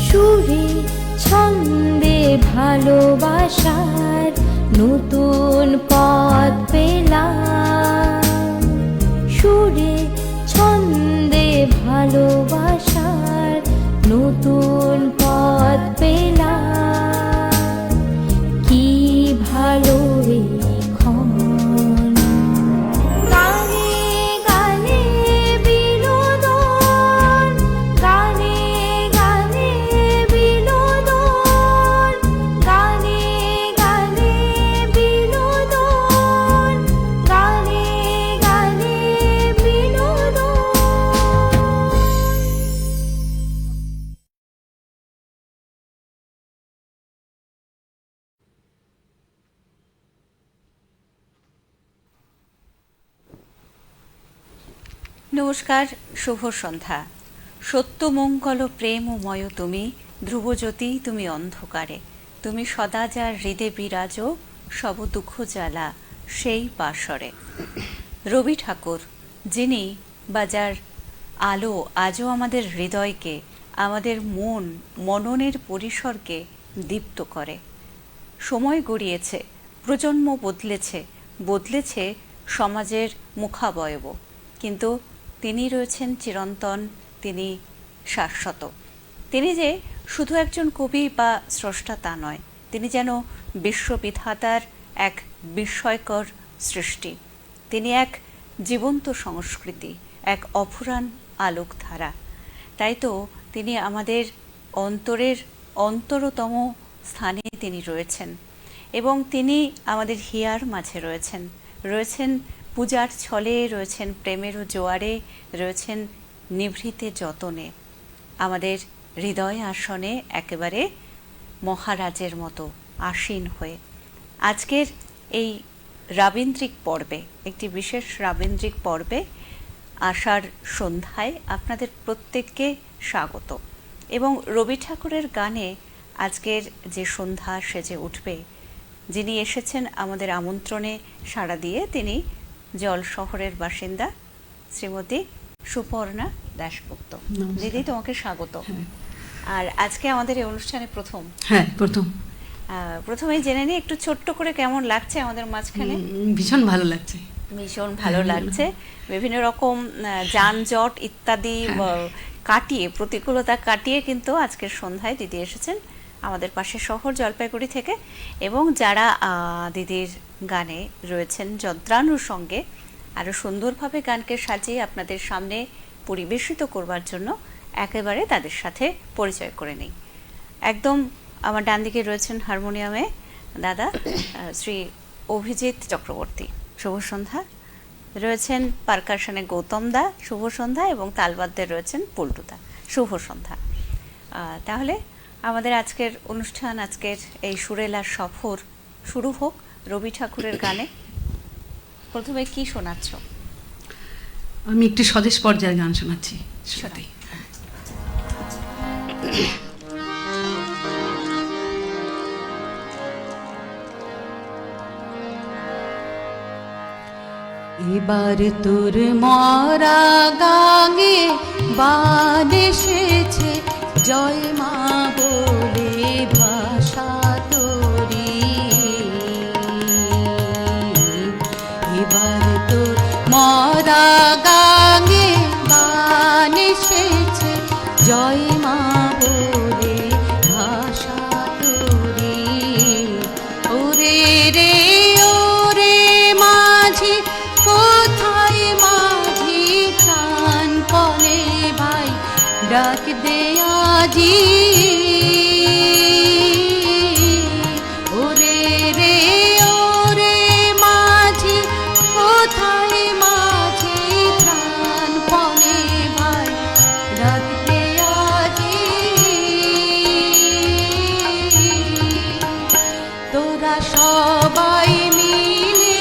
সুরে ছন্দে ভালোবাসার নতুন পথ পেলাম, সুরে ছন্দে ভালোবাসার নতুন পথ পেলাম। কি ভালো এখন গানে গানে বিনোদন, গানে গানে বিনোদন, গানে গানে বিনোদন, গানে গানে বিনোদন। নমস্কার, শুভ সন্ধ্যা। সত্যমঙ্গল প্রেমময় তুমি, ধ্রুবজ্যোতি তুমি অন্ধকারে, তুমি সদা যার হৃদে বিরাজ, সব দুঃখ জ্বালা সেই বাসরে। রবি ঠাকুর, যিনি বা যার আলো আজও আমাদের হৃদয়কে, আমাদের মননের পরিসরকে দীপ্ত করে। সময় গড়িয়েছে, প্রজন্ম বদলেছে সমাজের মুখাবয়ব, কিন্তু তিনি রয়েছেন চিরন্তন, তিনি শাশ্বত। তিনি যে শুধু একজন কবি বা স্রষ্টা তা নয়, তিনি যেন বিশ্ববিধাতার এক বিস্ময়কর সৃষ্টি। তিনি এক জীবন্ত সংস্কৃতি, এক অফুরান আলোকধারা। তাই তো তিনি আমাদের অন্তরের অন্তরতম স্থানে তিনি রয়েছেন, এবং তিনি আমাদের হিয়ার মাঝে রয়েছেন পূজার ছলে, রয়েছেন প্রেমেরও জোয়ারে, রয়েছেন নিভৃতে যতনে, আমাদের হৃদয় আসনে একেবারে মহারাজের মতো আসীন হয়ে। আজকের এই রাবীন্দ্রিক পর্বে, একটি বিশেষ রাবীন্দ্রিক পর্বে, আষাঢ় সন্ধ্যায় আপনাদের প্রত্যেককে স্বাগত। এবং রবি ঠাকুরের গানে আজকের যে সন্ধ্যা সেজে উঠবে, যিনি এসেছেন আমাদের আমন্ত্রণে সাড়া দিয়ে, তিনি জল শহরের বাসিন্দা শ্রীমতী সুপর্ণা দাশগুপ্ত। দিদি, তোমাকে স্বাগত। আর আজকে আমাদের এই অনুষ্ঠানে প্রথমেই জেনে নিই একটু ছোট্ট করে কেমন লাগছে আমাদের মাঝখানে। ভীষণ ভালো লাগছে, ভীষণ ভালো লাগছে। বিভিন্ন রকম যানজট ইত্যাদি কাটিয়ে, প্রতিকূলতা কাটিয়ে কিন্তু আজকের সন্ধ্যায় দিদি এসেছেন আমাদের পাশে শহর জলপাইগুড়ি থেকে। এবং যারা দিদির গানে রয়েছেন যন্ত্রানুর সঙ্গে, আরও সুন্দরভাবে গানকে সাজিয়ে আপনাদের সামনে পরিবেশিত করবার জন্য একেবারে তাদের সাথে পরিচয় করে নিই। একদম আমার ডান দিকে রয়েছেন হারমোনিয়ামে দাদা শ্রী অভিজিৎ চক্রবর্তী, শুভ সন্ধ্যা। রয়েছেন পারকাশনে গৌতম দা, শুভ সন্ধ্যা। এবং তালবাদ্যে রয়েছেন পল্টুদা, শুভ সন্ধ্যা। তাহলে আমাদের আজকের অনুষ্ঠান, আজকের এই সুরেলার সফর শুরু হোক রবি ঠাকুরের গানে। প্রথমে কি শোনাচ্ছ? আমি একটি স্বদেশ পর্যায়ের গান শোনাচ্ছি। শোনাই। এবার তোর মরা গাঙে বাদ এসেছে, জয় মা বলে ভাষা তোরি। এবার তোর মরা গাঙে বান এসেছে, জয় মা বলে ভাষা তোরি। ওরে রে ওরে মাঝি, কোথায় মাঝি প্রাণপণে ভাই ডাক দে আজি। ওরে রে ওরে মাঝি, কোথায় মাঝি প্রাণপণে ভাই ডাক দে আজি। তোরা সবাই মিলে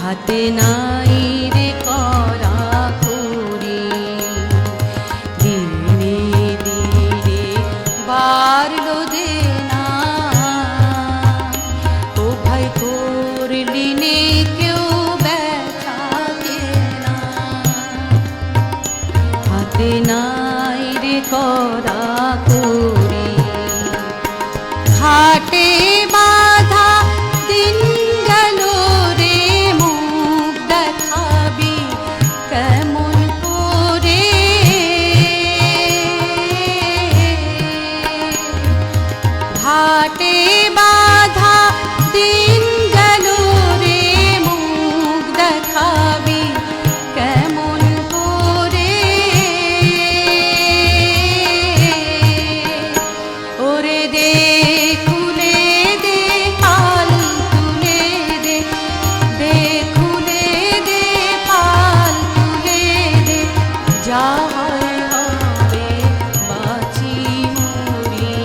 হাতে নাই রে করা করি, দিনে দিনে বাড়লো দেনা, ও ভাই করলি নে কেউ ব্যথা দেনা, হাতে নাই রে করা করি, ঘাটে বাধা দিন গেল রে, মুখ দেখাবি কেমন করে, ঘাটে বাধা দিন গেল রে, মুখ দেখাবি কেমন করে, ওরে দে খুলে দে পাল তুলে দে, দে খুলে দে পাল তুলে দে, যা হয় হবে বাঁচি মরি,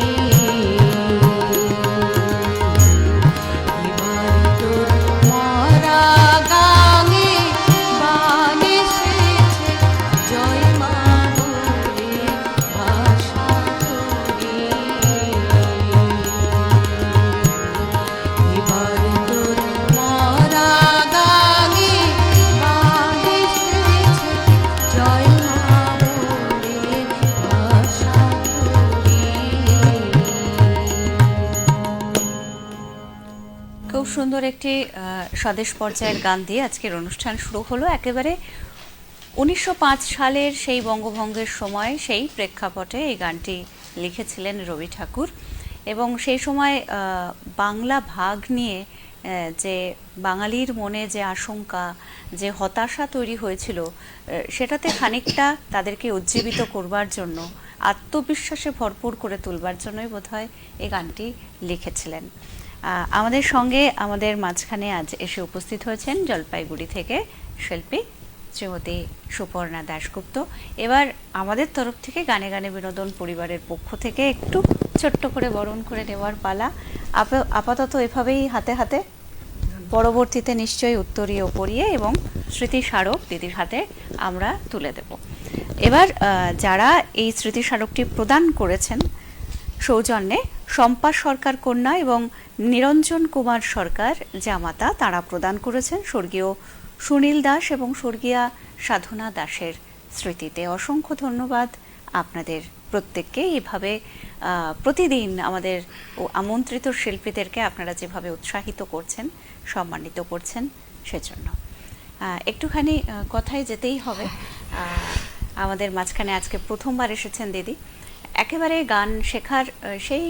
এবার তোর মরা গাঙে বান এসেছে, জয় মা বলে ভাষা করি, এবার তোর মরা গাঙে বান এসেছে, জয় মা বলে ভাষা করি। খুব সুন্দর একটি স্বদেশ পর্যায়ের গান দিয়ে আজকের অনুষ্ঠান শুরু হলো। একেবারে 1905 সালের সেই বঙ্গভঙ্গের সময় সেই প্রেক্ষাপটে এই গানটি লিখেছিলেন রবি ঠাকুর, এবং সেই সময় বাংলা ভাগ নিয়ে যে বাঙালির মনে যে আশঙ্কা, যে হতাশা তৈরি হয়েছিল, সেটাতে খানিকটা তাদেরকে উজ্জীবিত করবার জন্য, আত্মবিশ্বাসে ভরপুর করে তুলবার জন্যই বোধহয় এই গানটি লিখেছিলেন। আমাদের সঙ্গে আমাদের মাঝখানে আজ এসে উপস্থিত হয়েছেন জলপাইগুড়ি থেকে শিল্পী শ্রীমতী সুপর্ণা দাশগুপ্ত। এবার আমাদের তরফ থেকে গানে গানে বিনোদন পরিবারের পক্ষ থেকে একটু ছোট্ট করে বরণ করে নেওয়ার পালা। আপাতত এভাবেই হাতে হাতে, পরবর্তীতে নিশ্চয়ই উত্তরীয় পরিয়ে এবং স্মৃতি স্মারক দিদির হাতে আমরা তুলে দেব। এবার যারা এই স্মৃতি স্মারকটি প্রদান করেছেন সৌজন্যে শম্পা সরকার কন্যা এবং নিরঞ্জন কুমার সরকার জামাতা, তারা প্রদান করেছেন স্বর্গীয় সুনীল দাস এবং স্বর্গীয়া সাধনা দাসের স্মৃতিতে। অসংখ্য ধন্যবাদ আপনাদের প্রত্যেককে। এভাবে প্রতিদিন আমাদের আমন্ত্রিত শিল্পীদেরকে আপনারা যেভাবে উৎসাহিত করছেন, সম্মানিত করছেন, সেজন্য একটুখানি কথায় যেতেই হবে। আমাদের মাঝখানে আজকে প্রথমবার এসেছেন দিদি, একেবারে গান শেখার সেই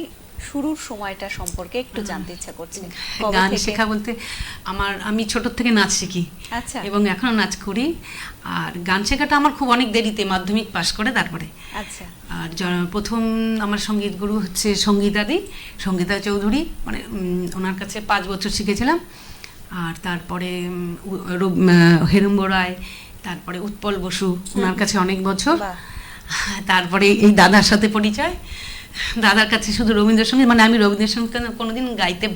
শুরুর সময়টা সম্পর্কে একটু জানতে ইচ্ছা করছে। গান শেখা বলতে আমি ছোট থেকে নাচ শিখি, আচ্ছা, এবং এখনো নাচ করি। আর গান শেখাটা আমার খুব অনেক দেরিতে, মাধ্যমিক পাশ করে তারপরে। আচ্ছা, আর প্রথম আমার সঙ্গীত গুরু হচ্ছে সঙ্গীতা চৌধুরী, মানে ওনার কাছে 5 বছর শিখেছিলাম। আর তারপরে হেরুম্ব রায়, তারপরে উৎপল বসু, ওনার কাছে অনেক বছর। তারপরে এই দাদার সাথে পরিচয়, দাদার কাছে শুধু রবীন্দ্রসঙ্গীত, মানে আমি রবীন্দ্রসঙ্গীত কোনোদিন গাইতে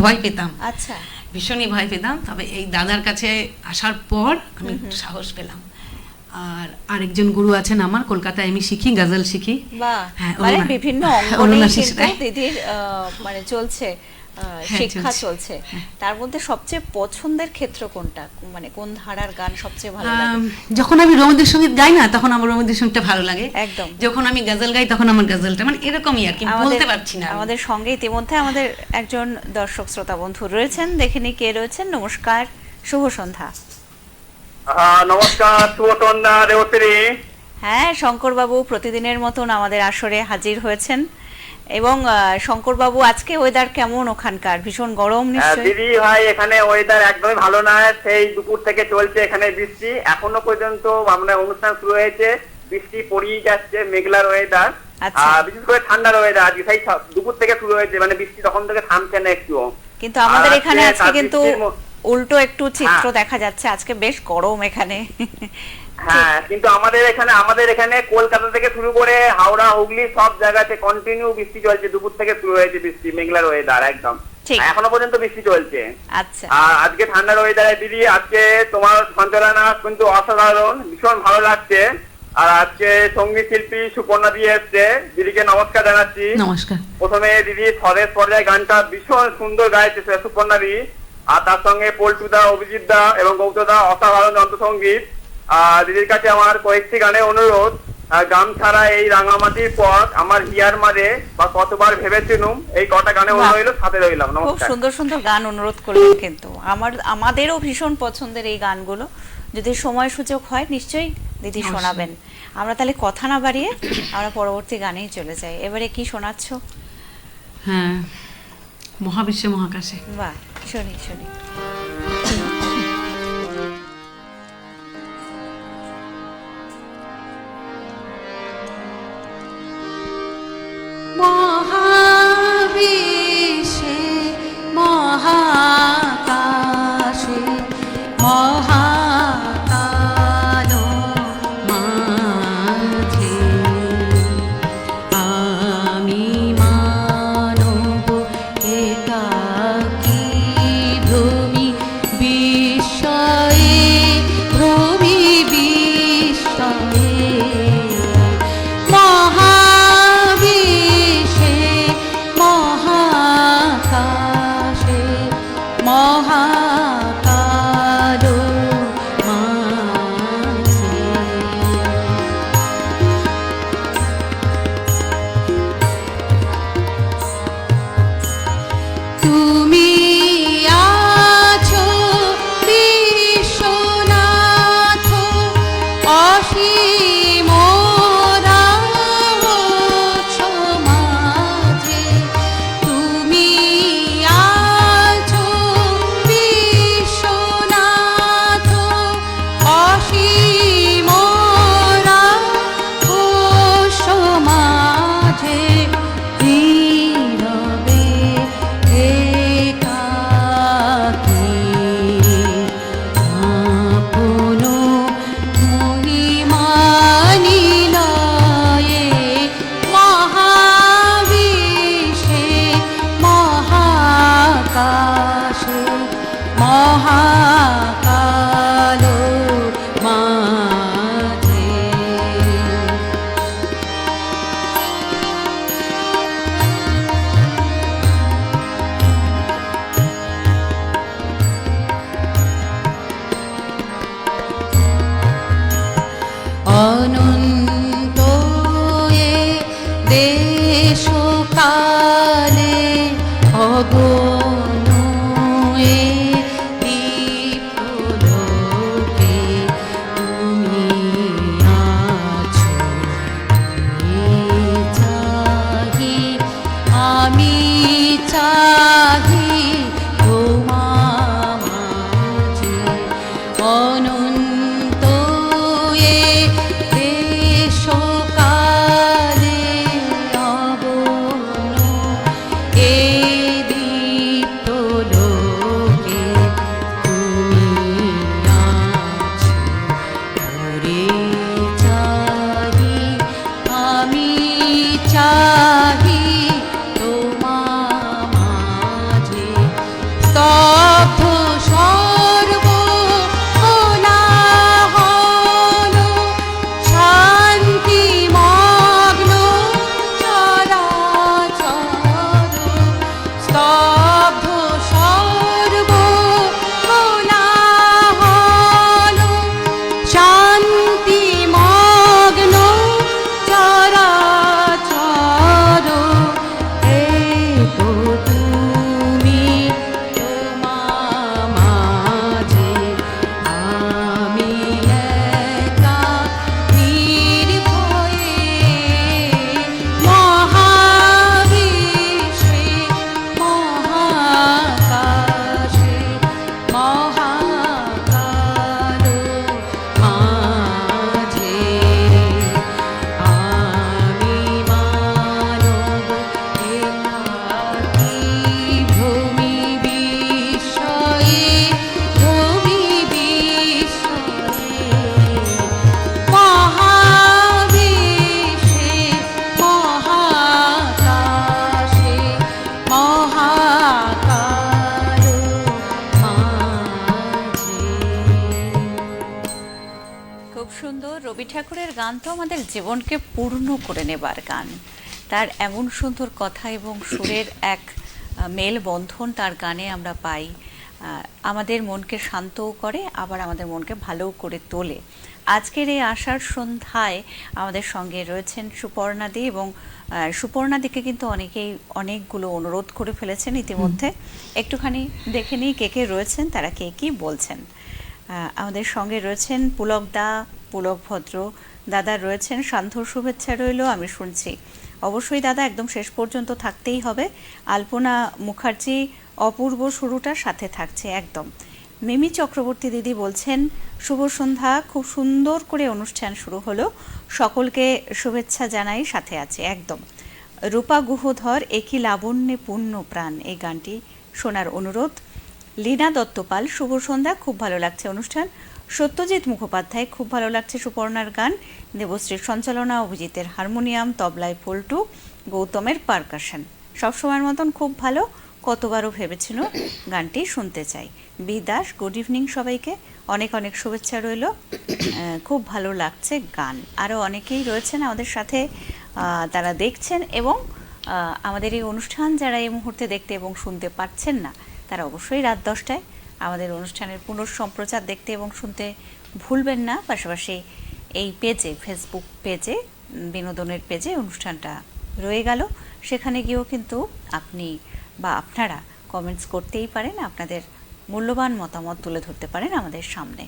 ভয় পেতাম, আচ্ছা, ভীষণই ভয় পেতাম। তবে এই দাদার কাছে আসার পর আমি সাহস পেলাম। আর আরেকজন গুরু আছেন আমার, কলকাতায় আমি শিখি, গজল শিখি। হ্যাঁ, মানে বিভিন্ন অঙ্গনে কিন্তু দিদির মানে চলছে, শিক্ষা চলছে। তার মধ্যে সবচেয়ে পছন্দের ক্ষেত্র কোনটা, মানে কোন ধারার গান সবচেয়ে ভালো লাগে? যখন আমি রবীন্দ্রসঙ্গীত গাই না, তখন আমার রবীন্দ্রসঙ্গীতটা ভালো লাগে। একদম। যখন আমি গজল গাই, তখন আমার গজলটা, মানে এরকমই আর কি, বলতে পারছি না। আমাদের সঙ্গে ইতিমধ্যে আমাদের একজন দর্শক শ্রোতা বন্ধু রয়েছেন, দেখিনি কে রয়েছেন। নমস্কার, শুভ সন্ধ্যা। নমস্কার, শুভ সন্ধ্যা রেবতী। হ্যাঁ, শঙ্কর বাবু প্রতিদিনের মতন আমাদের আসরে হাজির হয়েছেন। এবং শঙ্কর বাবু, আজকে ওয়েদার কেমন ওখানকার? ভীষণ গরম নিশ্চয়ই? দিদি ভাই, এখানে ওয়েদার একদমই ভালো না, সেই দুপুর থেকে চলছে এখানে বৃষ্টি, এখনো পর্যন্ত আমরা অনুষ্ঠান শুরু হয়েছে, বৃষ্টি পড়িয়ে যাচ্ছে, মেঘলার ওয়েদার। বিশেষ করে ঠান্ডার ওয়েদার আজকে, সেই দুপুর থেকে শুরু হয়েছে, মানে বৃষ্টি তখন থেকে থামছে না একটুও। কিন্তু আমাদের এখানে আজকে কিন্তু উল্টো একটু চিত্র দেখা যাচ্ছে, আজকে বেশ গরম এখানে। হ্যাঁ, কিন্তু আমাদের এখানে কলকাতা থেকে শুরু করে হাওড়া, হুগলি সব জায়গাতে কন্টিনিউ বৃষ্টি চলছে, দুপুর থেকে শুরু হয়েছে বৃষ্টি, মেঘলার ওয়েদার একদম। ঠিক। এখনো পর্যন্ত বৃষ্টি চলছে। আচ্ছা আর আজকে ঠান্ডার ওয়েদারে দিদি, আজকে তোমার সঞ্চালনা কিন্তু অসাধারণ, ভীষণ ভালো লাগছে। আর আজকে সঙ্গীত শিল্পী সুপর্ণা দিয়ে এসছে, দিদিকে নমস্কার জানাচ্ছি। নমস্কার। প্রথমে দিদি স্বদেশ পর্যায়ে গানটা ভীষণ সুন্দর গাইছে সুপর্ণা দি, আর তার সঙ্গে পল্টু দা, অভিজিৎ দা এবং গৌতম দা অসাধারণ যন্ত্রসঙ্গীত। দিদির কাছে আমার কয়েকটি গানের অনুরোধ। গাম ছাড়া এই রাঙামাটির পথ, আমার হিয়ার মাঝে, বা কতবার ভেবেছিলুম, এই কটা গানে অনুরোধ রইল, সাথে রইলাম। খুব নমস্কার। সুন্দর সুন্দর গান অনুরোধ করলেন, কিন্তু আমাদেরও ভীষণ পছন্দের এই গানগুলো। যদি সময় সুযোগ হয় নিশ্চয়ই দিদি অবশ্যই। শোনাবেন। আমরা তাহলে কথা না বাড়িয়ে আমরা পরবর্তী গানেই চলে যাই। এবারে কি শোনাচ্ছ? হ্যাঁ, মহাবিশ্বে মহাকাশে। বাহ, শুনি শুনি। মহাবিশ্বে মহাকাশে মহাকালো মাঝে আমি মানব একাকী ভ্রমি বিস্ময়ে, ভ্রমি বিস্ময়ে মহাবিশ্বে মহাকাশে মহাকালো মাঝে তুমি আছো বিশ্বনাথ, অসীম রাহস্য মাঝে। তুমি আছো বিশ্বনাথ, অসীম রাহস্য মাঝে। নীরবে একাকী আপন মহিমা নিলয়ে, মহাবিশ্বে মহাকাশে মহাকালো মাঝে। অনন্ত এ দেশকালে অগণ এ দীপলোকে তুমি আছো। আমি চাহি তোমার মাঝে, অনন্ত এ দেশকালে অগণ এ দীপ্তলোকে তুমি আছো। ওরে চাহি, আমি চাহি তোমার মাঝে। স্তব্ধ সর্বনাশে সুন্দর। রবি ঠাকুরের গান তো আমাদের জীবনকে পূর্ণ করে নেবার গান। তার এমন সুন্দর কথা এবং সুরের এক মেলবন্ধন তার গানে আমরা পাই। আমাদের মনকে শান্তও করে, আবার আমাদের মনকে ভালোও করে তোলে। আজকের এই আষাঢ় সন্ধ্যায় আমাদের সঙ্গে রয়েছেন সুপর্ণাদি, এবং সুপর্ণাদিকে কিন্তু অনেকেই অনেকগুলো অনুরোধ করে ফেলেছেন ইতিমধ্যে। একটুখানি দেখে নিই কে কে রয়েছেন, তারা কে কি বলছেন। আমাদের সঙ্গে রয়েছেন পুলক ভদ্র দাদা রয়েছেন। সান্ধ্যর শুভেচ্ছা রইল, আমি শুনছি। অবশ্যই দাদা, একদম শেষ পর্যন্ত থাকতেই হবে। আলপনা মুখার্জি, অপূর্ব শুরুটার সাথে থাকছে একদম। মিমি চক্রবর্তী দিদি বলছেন শুভ সন্ধ্যা, খুব সুন্দর করে অনুষ্ঠান শুরু হলো, সকলকে শুভেচ্ছা জানাই, সাথে আছে একদম। রূপা গুহধর, একই লাবণ্যে পূর্ণ প্রাণ, এই গানটি শোনার অনুরোধ। লীনা দত্তপাল, শুভ সন্ধ্যা, খুব ভালো লাগছে অনুষ্ঠান। সত্যজিৎ মুখোপাধ্যায়, খুব ভালো লাগছে সুপর্ণার গান। দেবশ্রীর সঞ্চালনা, অভিজিতের হারমোনিয়াম, তবলায় পল্টু, গৌতমের পারকাশন, সবসময়ের মতন খুব ভালো, কতবারও ভেবেছিল গানটি শুনতে চাই। বি দাস, গুড ইভিনিং সবাইকে, অনেক অনেক শুভেচ্ছা রইল, খুব ভালো লাগছে গান। আরও অনেকেই রয়েছেন আমাদের সাথে, তারা দেখছেন এবং আমাদের এই অনুষ্ঠান যারা এই মুহূর্তে দেখতে এবং শুনতে পাচ্ছেন না, তারা অবশ্যই রাত 10টায় আমাদের অনুষ্ঠানের পুনঃসম্প্রচার দেখতে এবং শুনতে ভুলবেন না। পাশাপাশি এই পেজে, ফেসবুক পেজে, বিনোদনের পেজে অনুষ্ঠানটা রয়ে গেল, সেখানে গিয়েও কিন্তু আপনি বা আপনারা কমেন্টস করতেই পারেন, আপনাদের মূল্যবান মতামত তুলে ধরতে পারেন আমাদের সামনে।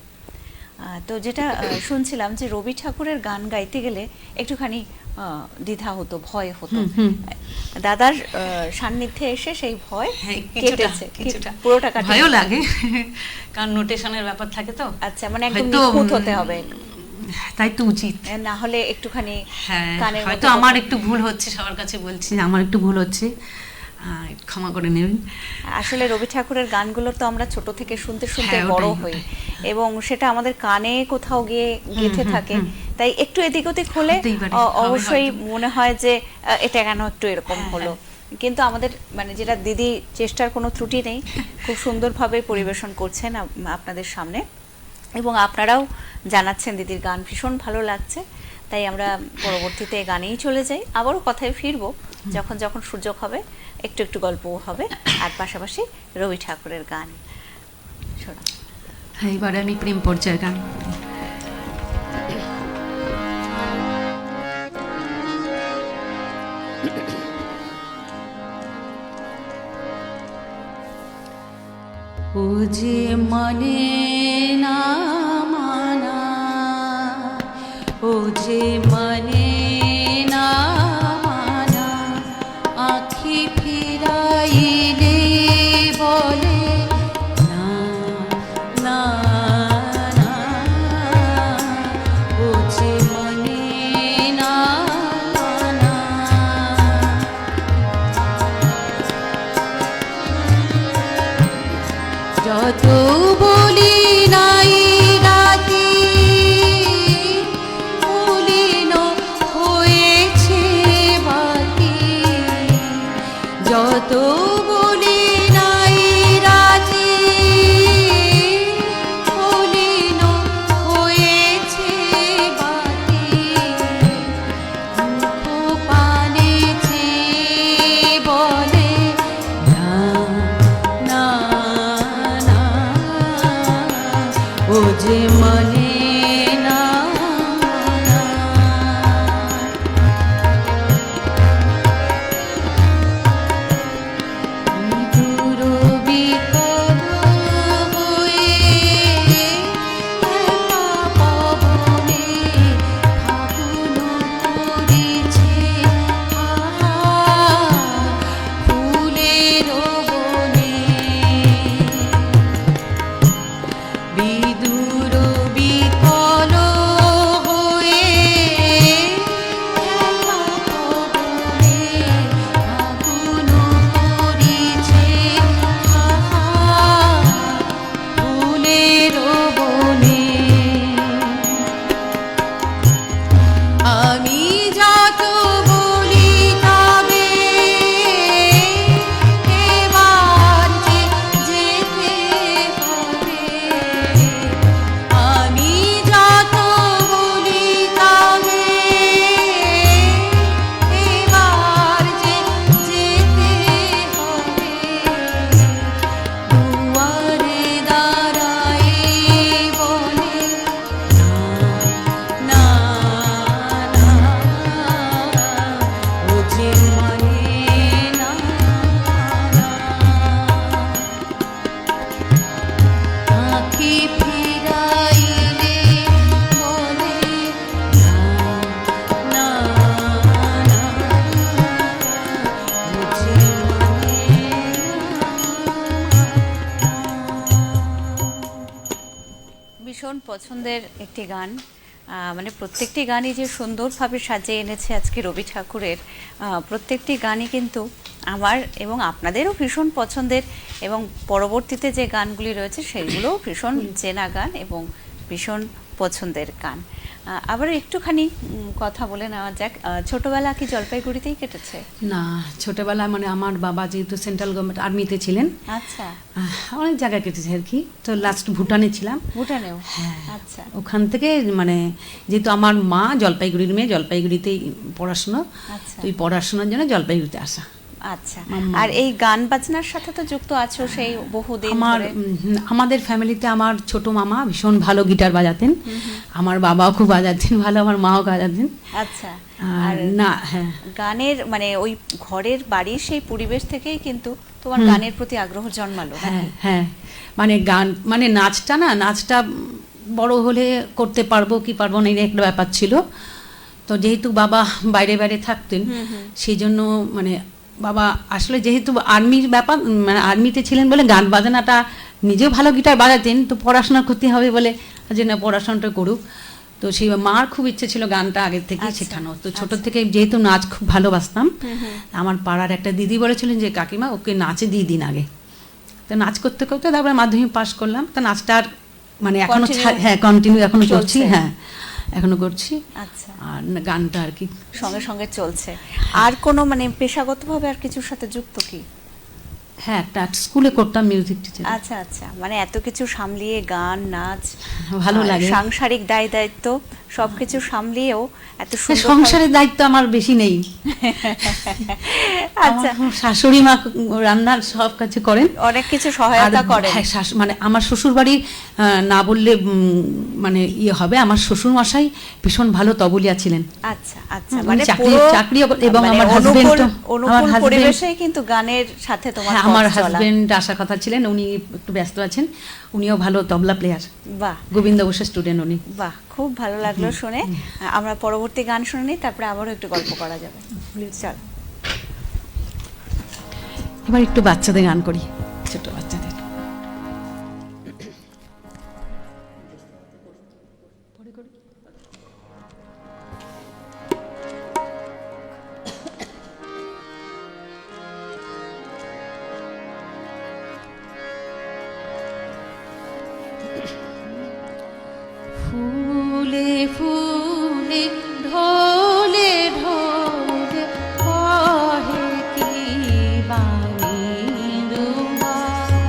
তো যেটা শুনছিলাম যে রবি ঠাকুরের গান গাইতে গেলে একটুখানি দ্বিধা হতো, ভয় হতো। দাদার সান্নিধ্যে এসে সেই ভয় কেটেছে, পুরোটা কাটে। ভয়ও লাগে, কারণ নোটেশনের ব্যাপার থাকে তো। আচ্ছা, মানে একদম নিখুঁত হতে হবে, তাই তো উচিত, না হলে একটুখানি কানের হয়তো আমার একটু ভুল হচ্ছে, সবার কাছে বলছি আমার একটু ভুল হচ্ছে, ক্ষমা করে নেবেন। আসলে রবি ঠাকুরের গানগুলো তো আমরা ছোট থেকে শুনতে শুনতে বড় হই, এবং সেটা আমাদের কানে কোথাও গিয়ে গেঁথে থাকে, তাই একটু এদিক ওদিক হলে অবশ্যই মনে হয় যে এটা কেন একটু এরকম হলো। কিন্তু আমাদের মানে যেটা দিদি, চেষ্টার কোনো ত্রুটি নেই, খুব সুন্দরভাবে পরিবেশন করছেন আপনাদের সামনে, এবং আপনারাও জানাচ্ছেন দিদির গান ভীষণ ভালো লাগছে। তাই আমরা পরবর্তীতে গানেই চলে যাই, আবারও কথায় ফিরবো যখন যখন সুযোগ হবে, একটু একটু গল্পও হবে, আর পাশাপাশি রবি ঠাকুরের গান শোনা। হ্যাঁ, এবারে আমি প্রেম পর্যায়ের গান। ও যে মানে না মানা, ও যে মানে না মানা, আখি ফিরাইলে বলে না না না, ও যে মানে না মানা। যত বলি নাই রাতে, মলিন হয়েছে বাতি, যত বলি নাই রাতে, মলিন হয়েছে বাতি, মুখ পানে চেয়ে বলে না না না, ও যে মানে না না। দূর বিকল হয়ে একা পবনে ফাগুন করিছে ফুলের বনে, বিদূর পছন্দের একটি গান, মানে প্রত্যেকটি গানই যে সুন্দরভাবে সাজিয়ে এনেছে আজকে রবি ঠাকুরের, প্রত্যেকটি গানই কিন্তু আমার এবং আপনাদেরও ভীষণ পছন্দের, এবং পরবর্তীতে যে গানগুলি রয়েছে সেগুলোও ভীষণ চেনা গান এবং ভীষণ পছন্দের গান। আবার একটুখানি কথা বলে নেওয়া যাক, ছোটবেলা কি জলপাইগুড়িতেই কেটেছে? না, ছোটবেলা মানে আমার বাবা যেহেতু সেন্ট্রাল গভর্নমেন্ট আর্মিতে ছিলেন, আচ্ছা, অনেক জায়গায় কেটেছে আর কি। তো লাস্ট ভুটানে ছিলাম। ভুটানেও? হ্যাঁ, আচ্ছা। ওখান থেকে মানে যেহেতু আমার মা জলপাইগুড়ির মেয়ে, জলপাইগুড়িতেই পড়াশুনো, আচ্ছা। তো এই পড়াশোনার জন্য জলপাইগুড়িতে আসা। আচ্ছা, মাম্মা। আর এই গান বাজনার সাথে তো যুক্ত আছো সেই বহুদিন আমার ধরে। আমাদের ফ্যামিলিতে আমার ছোট মামা ভীষণ ভালো গিটার বাজাতেন, আমার বাবাও খুব বাজাতেন ভালো, আমার মাও বাজাতেন। আচ্ছা, আর না, হ্যাঁ, গানের মানে ওই ঘরের বাড়ির সেই পরিবেশ থেকেই কিন্তু তোমার গানের প্রতি আগ্রহ জন্মালো। হ্যাঁ হ্যাঁ, মানে গান মানে নাচটা বড় হলে করতে পারবো কি পারবো না, এই একটা ব্যাপার ছিল। তো যেহেতু বাবা বাইরে বাইরে থাকতেন, সেই জন্য মানে বাবা আসলে যেহেতু আর্মির ব্যাপার, মানে আর্মিতে ছিলেন বলে গান বাজনাটা, নিজেও ভালো গিটার বাজাতেন, তো পড়াশোনা করতে হবে বলে যে না, পড়াশোনাটা করুক। তো সেই মার খুব ইচ্ছে ছিল গানটা আগের থেকে শেখানো। তো ছোট থেকে যেহেতু নাচ খুব ভালোবাসতাম, আমার পাড়ার একটা দিদি বলেছিলেন যে কাকিমা ওকে নাচে দিয়ে দিন আগে। তো নাচ করতে করতে তারপরে মাধ্যমিক পাশ করলাম। তো নাচটা আর মানে এখনো হ্যাঁ কন্টিনিউ এখনো করছি, হ্যাঁ এখনো করছি। আচ্ছা, আর গানটা আর কি সঙ্গে সঙ্গে চলছে। আর কোনো মানে পেশাগতভাবে আর কিছুর সাথে যুক্ত কি? হ্যাঁ, একটা স্কুলে করতাম মিউজিক টিচার। আচ্ছা আচ্ছা, মানে এত কিছু সামলিয়ে গান, নাচ, ভালো লাগে, সাংসারিক দায় দায়িত্ব সবকিছু সামলিয়েও এত সুন্দর সংসারের দায়িত্ব আমার বেশি নেই। আচ্ছা, আমার শাশুড়ি মা রান্নার সব কাছে করেন, অনেক কিছু সহায়তা করেন। হ্যাঁ, মানে আমার শ্বশুর বাড়ি না বললে মানে ইয়ে হবে, আমার শ্বশুর মশাই ভীষণ ভালো তবলিয়া ছিলেন। আচ্ছা আচ্ছা, মানে চাকরি এবং মানে আমার হাজবেন্ড, অনুকূল পরিবেশে কিন্তু গানের সাথে তোমার আমার পথ চলা। হাজবেন্ড আসার কথা ছিলেন, উনি একটু ব্যস্ত আছেন, উনিও ভালো তবলা প্লেয়ার। বাহ, গোবিন্দ বসুর স্টুডেন্ট উনি। বাহ, খুব ভালো লাগলো শুনে। আমরা পরবর্তী গান শুনে নিই, তারপরে আবারও একটু গল্প করা যাবে। চল, এবার একটু বাচ্চাদের গান করি, ছোট বাচ্চাদের। ফুলে ফুলে ঢোলে ঢোলে কহে কি বাণী দুবার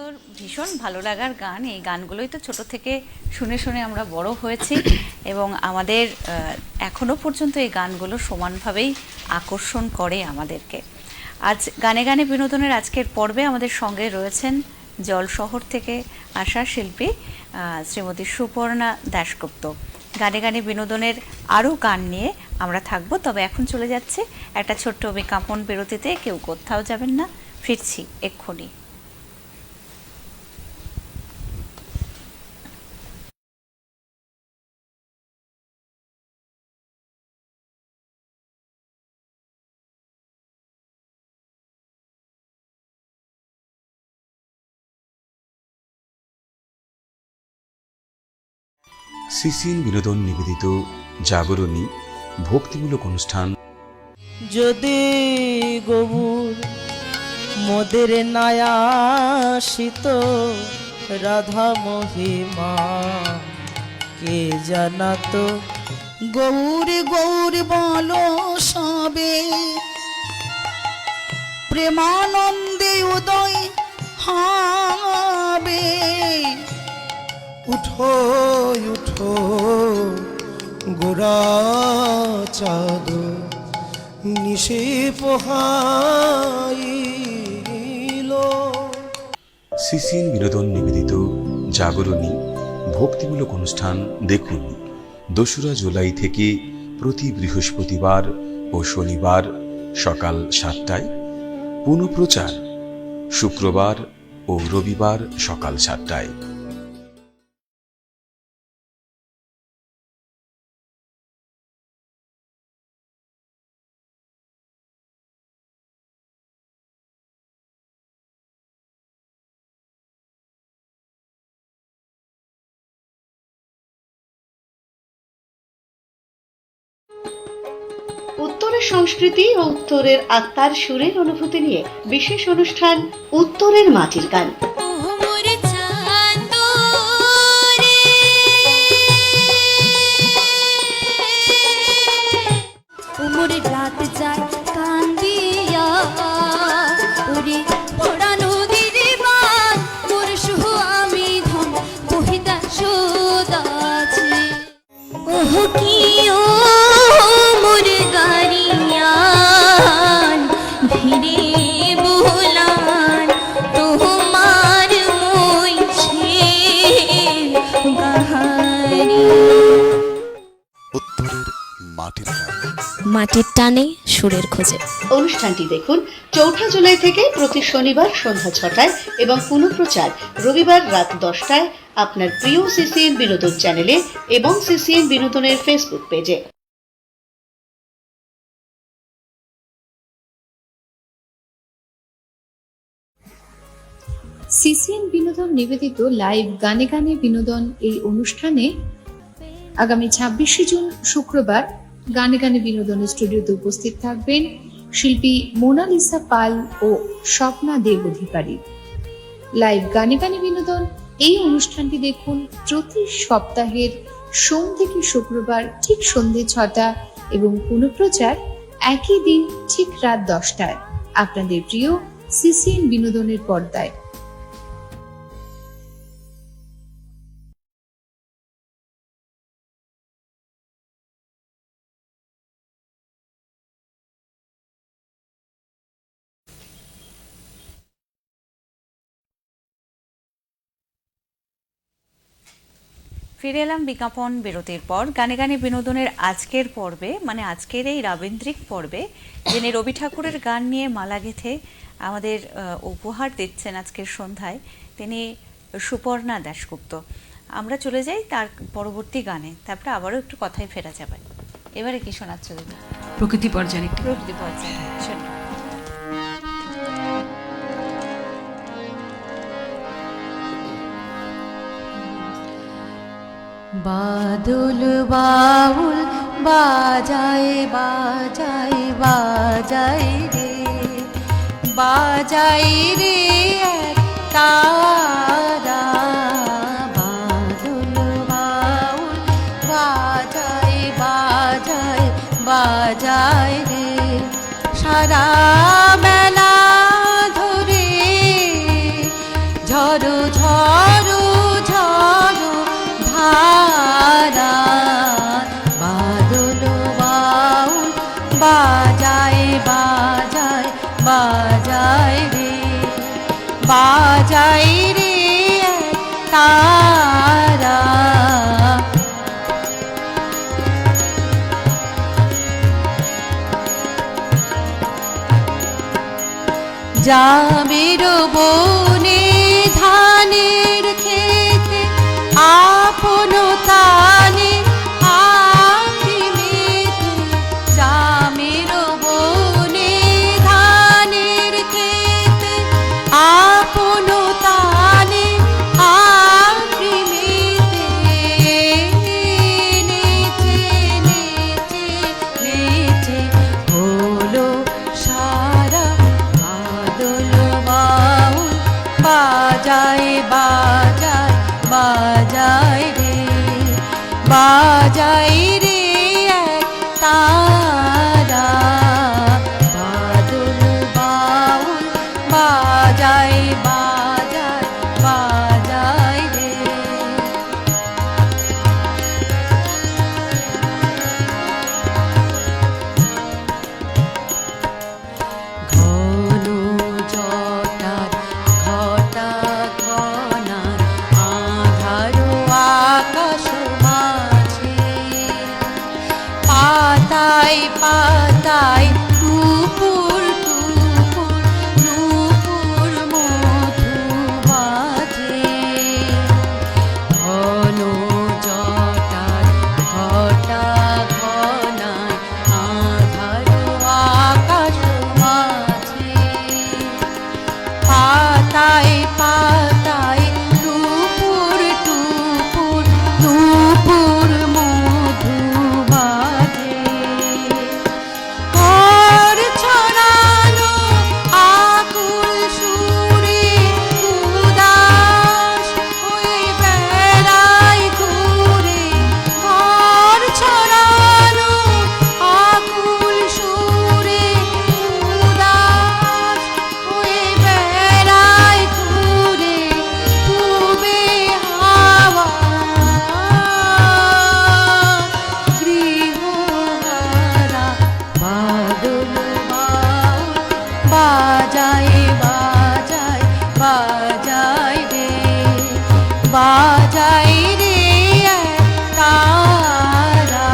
সুন্দর, ভীষণ ভালো লাগার গান। এই গানগুলোই তো ছোট থেকে শুনে শুনে আমরা বড় হয়েছি এবং আমাদের এখনো পর্যন্ত এই গানগুলো সমানভাবেই আকর্ষণ করে আমাদেরকে। আজ গানে গানে বিনোদনের আজকের পর্বে আমাদের সঙ্গে রয়েছেন জলশহর থেকে আসা শিল্পী শ্রীমতী সুপর্ণা দাশগুপ্ত। গানে গানে বিনোদনের আরও গান নিয়ে আমরা থাকবো, তবে এখন চলে যাচ্ছে একটা ছোট্ট বিজ্ঞাপন বিরতিতে। কেউ কোথাও যাবেন না, ফিরছি এক্ষুনি। সিসিএন বিনোদন নিবেদিত জাগরণী ভক্তিমূলক অনুষ্ঠান। যদি গবুর মোদের নায়াসিত রাধা মহিমা কে জানাতো। গৌর গৌর বলো সবে, প্রেমানন্দে উদয় হবে। উঠো উঠো গোরা চাঁদ নিশে পোহাইল। সিসিএন বিনোদন নিবেদিত জাগরণী ভক্তিমূলক অনুষ্ঠান দেখুন 2রা জুলাই থেকে প্রতি বৃহস্পতিবার ও শনিবার সকাল 7টায়, পুনঃপ্রচার শুক্রবার ও রবিবার সকাল 7টায়। উত্তরের সংস্কৃতি ও উত্তরের আত্মার সুরের অনুভূতি নিয়ে বিশেষ অনুষ্ঠান উত্তরের মাটির গান। রাত যায় কান্দিয়া ওরে ওরা নদীর বান মোর শুহ আমি ধন বহিতা সোদাছে। ওহ কি ও মোর গারিয়ান ধীরে বোলান তোমার মইছে গাহারি। উত্তরের মাটির গান, মাটির টানে সুরের খোঁজে। অনুষ্ঠানটি দেখুন 4 জুলাই থেকে প্রতি শনিবার সন্ধ্যা 6টায় এবং পুনঃপ্রচার রবিবার রাত 10টায় আপনার প্রিয় সিসিএন বিনোদন চ্যানেলে এবং সিসিএন বিনোদনের ফেসবুক পেজে। সিসিএন বিনোদন নিবেদিত লাইভ গানে গানে বিনোদন এই অনুষ্ঠানে আগামী 26শে জুন শুক্রবার গানে গানে বিনোদনের স্টুডিওতে উপস্থিত থাকবেন শিল্পী মোনালিসা পাল ও স্বপ্না দেব অধিকারী। লাইভ গানে গানে বিনোদন এই অনুষ্ঠানটি দেখুন প্রতি সপ্তাহের সোম থেকে শুক্রবার ঠিক সন্ধ্যে 6টা এবং পুনঃপ্রচার একই দিন ঠিক রাত 10টায় আপনাদের প্রিয় সিসিএন বিনোদনের পর্দায়। ফিরে এলাম বিজ্ঞাপন বিরতির পর। গানে গানে বিনোদনের আজকের পর্বে, মানে আজকের এই রাবীন্দ্রিক পর্বে, যিনি রবি ঠাকুরের গান নিয়ে মালা গেঁথে আমাদের উপহার দিচ্ছেন আজকের সন্ধ্যায়, তিনি সুপর্ণা দাশগুপ্ত। আমরা চলে যাই তার পরবর্তী গানে, তারপরে আবারও একটু কথায় ফেরা যাবে। এবারে কি শোনাচ্ছ দিদি? প্রকৃতি পর্যায়ে। প্রকৃতি পর্যায়ে শোনো। বাদল বাউল বাজায় বাজায় বাজায় রে, বাজায় রে তারা। বাদল বাউল বাজায় বাজায় বাজায় রে, সারা বেলা ধরে ঝড় জামের বনে ধানের খেতে আপন তানে আঁখি মেতে, জামের বনে ধানের খেতে আপন তানে আঁখি মেতে, নেচে নেচে নেচে হলো সারা বাদল বাউল, বাজায় বাজায় বাজায় রে, বাজায় রে এক তারা, বাদল বাউল বাজায় বাজায় বাজায় রে। ঘন জটার ঘটা ঘনার আধার আকাশ মাঝে, পাতায় পাতায় টুপুর টুপুর নূপুর মধু বাজে, ঘন জটার ঘটা ঘনার আধার আকাশ মাঝে, পাতায় পাতায় টুপুর টুপুর নূপুর মধু বাজে, ঘর ছড়ানো আকুল সুরে উদাস হয়ে বেড়ায় ঘুরে, ঘর ছড়ানো আকুল সুরে উদাস হয়ে বেড়ায় ঘুরে, ডুবে হাওয়া গৃহহারা বাদল বাউল, বাজায় বাজায় বাজায় রে, বাজায় রে এক তারা,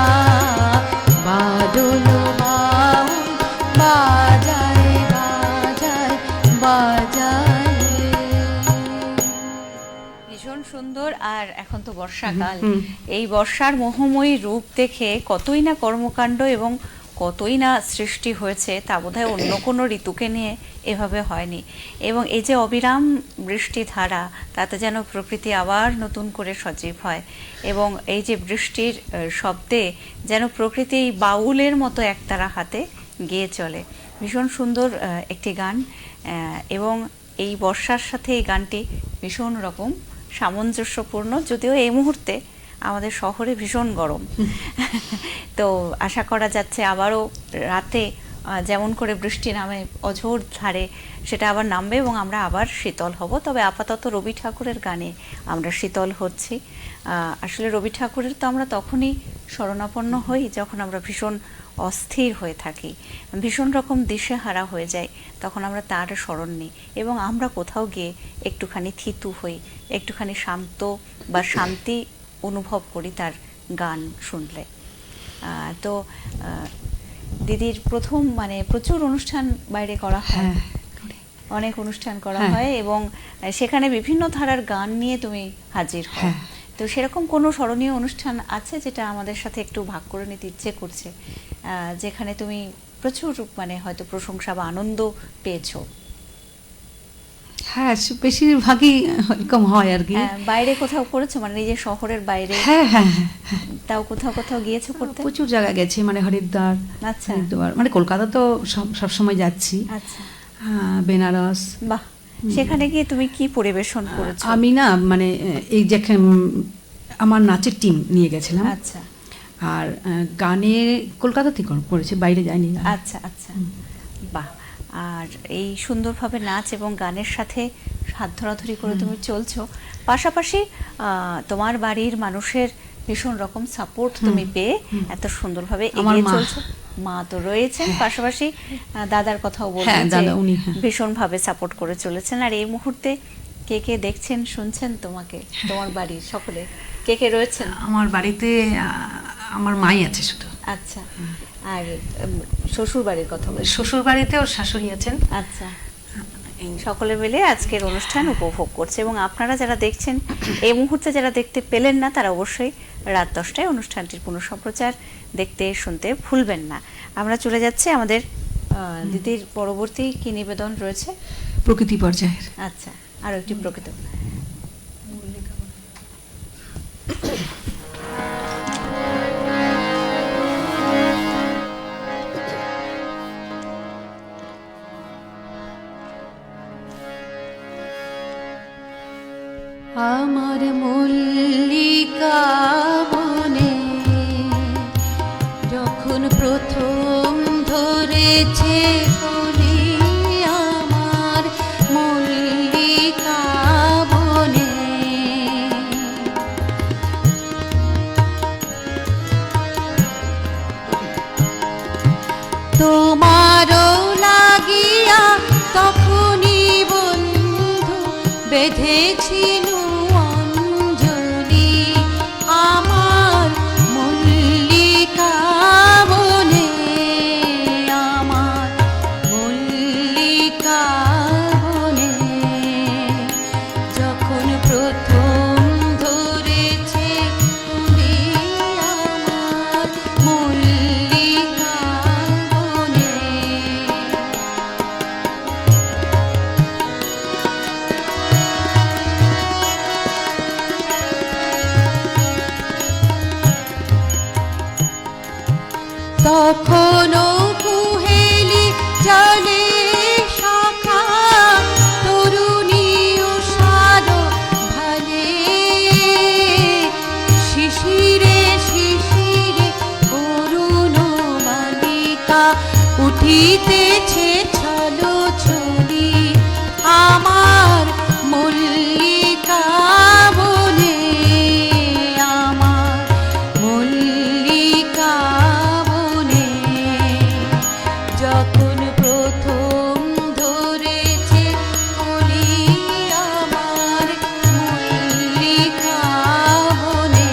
বাদল বাউল বাজায় বাজায় বাজায় রে। ভীষণ সুন্দর। আর এখন তো বর্ষাকাল, এই বর্ষার মোহময়ী রূপ দেখে কতই না কর্মকাণ্ড এবং কতই না সৃষ্টি হয়েছে, তা বোধহয় অন্য কোনো ঋতুকে নিয়ে এভাবে হয়নি। এবং এই যে অবিরাম বৃষ্টি ধারা, তাতে যেন প্রকৃতি আবার নতুন করে সজীব হয়, এবং এই যে বৃষ্টির শব্দে যেন প্রকৃতি এই বাউলের মতো একতারা হাতে গেয়ে চলে। ভীষণ সুন্দর একটি গান, এবং এই বর্ষার সাথে এই গানটি ভীষণ রকম সামঞ্জস্যপূর্ণ, যদিও এই মুহূর্তে আমাদের শহরে ভীষণ গরম। তো আশা করা যাচ্ছে আবারও রাতে যেমন করে বৃষ্টি নামে অঝোর ধারে, সেটা আবার নামবে এবং আমরা আবার শীতল হব। তবে আপাতত রবি ঠাকুরের গানে আমরা শীতল হচ্ছি। আসলে রবি ঠাকুরের তো আমরা তখনই শরণাপন্ন হই যখন আমরা ভীষণ অস্থির হয়ে থাকি, ভীষণ রকম দিশেহারা হয়ে যাই, তখন আমরা তার শরণ নিই এবং আমরা কোথাও গিয়ে একটুখানি থিতু হই, একটুখানি শান্ত বা শান্তি অনুভব করি তার গান শুনলে। তো দিদির প্রথম মানে প্রচুর অনুষ্ঠান বাইরে করা হয়, অনেক অনুষ্ঠান করা হয় এবং সেখানে বিভিন্ন ধারার গান নিয়ে তুমি হাজির হও। তো সেরকম কোনো স্মরণীয় অনুষ্ঠান আছে যেটা আমাদের সাথে একটু ভাগ করে নিতে ইচ্ছে করছে, যেখানে তুমি প্রচুর মানে হয়তো প্রশংসা বা আনন্দ পেয়েছো? হ্যাঁ, বেশিরভাগই এরকম হয় আর কি। বাইরে কোথাও করেছো, মানে নিজের শহরের বাইরে? হ্যাঁ হ্যাঁ হ্যাঁ, তাও কোথাও কোথাও গিয়েছো করতে? প্রচুর জায়গায় গেছি, মানে হরিদ্বার, আচ্ছা, হরিদ্বার মানে কলকাতা তো সব সময় যাচ্ছি। আচ্ছা, বেনারস। বাহ, সেখানে গিয়ে তুমি কি পরিবেশন করেছো? আমি না মানে এই যে আমার নাচের টিম নিয়ে গেছিলাম। আচ্ছা। আর গানে কলকাতাতে করেছে, বাইরে যায়নি। আচ্ছা আচ্ছা, বাহ। আর এই সুন্দরভাবে নাচ এবং গানের সাথে হাত ধরাধরি করে তুমি চলছো, পাশাপাশি তোমার বাড়ির মানুষের ভীষণ রকম সাপোর্ট তুমি পেয়ে এত সুন্দরভাবে এগিয়ে চলছো। মা তো রয়েছেন, পাশাপাশি দাদার কথাও বলছেন, ভীষণ ভাবে সাপোর্ট করে চলেছেন। আর এই মুহূর্তে কে কে দেখছেন শুনছেন তোমাকে, তোমার বাড়ির সকলে কে কে রয়েছেন? আমার বাড়িতে আমার মাই আছে শুধু। আচ্ছা, আর শ্বশুর বাড়ির কথা বলি? শ্বশুর বাড়িতে ওর শাশুড়ি আছেন। আচ্ছা, সকলে মিলে আজকের অনুষ্ঠান উপভোগ করছে এবং আপনারা যারা দেখছেন এই মুহূর্তে যারা দেখতে পেলেন না তারা অবশ্যই রাত 10টায় অনুষ্ঠানটির পুনঃসম্প্রচার দেখতে শুনতে ভুলবেন না। আমরা চলে যাচ্ছি আমাদের দিদির পরবর্তী কি নিবেদন রয়েছে? প্রকৃতি পর্যায়ের। আচ্ছা, আরো একটি প্রকৃত। আমার মল্লিকা বনে যখন প্রথম ধরেছে কলি, আমার মল্লিকা বনে তোমারও লাগিয়া তখনই বন্ধু বেঁধেছিল অঞ্জলি, আমার মল্লিকা বনে, আমার মল্লিকা বনে যখন প্রথম ধরেছে কুলি, আমার মল্লিকা বনে। তখনও কুহেলি জলে শাখা তরুণী উষার ভালে, শিশিরে শিশিরে অরুণ বালিকা উঠিতেছে ছলো ছলি, আমার মল্লিকা বনে, আমার মল্লিকা বনে যখন প্রথম ধরেছে কলি, আমার মল্লিকা বনে।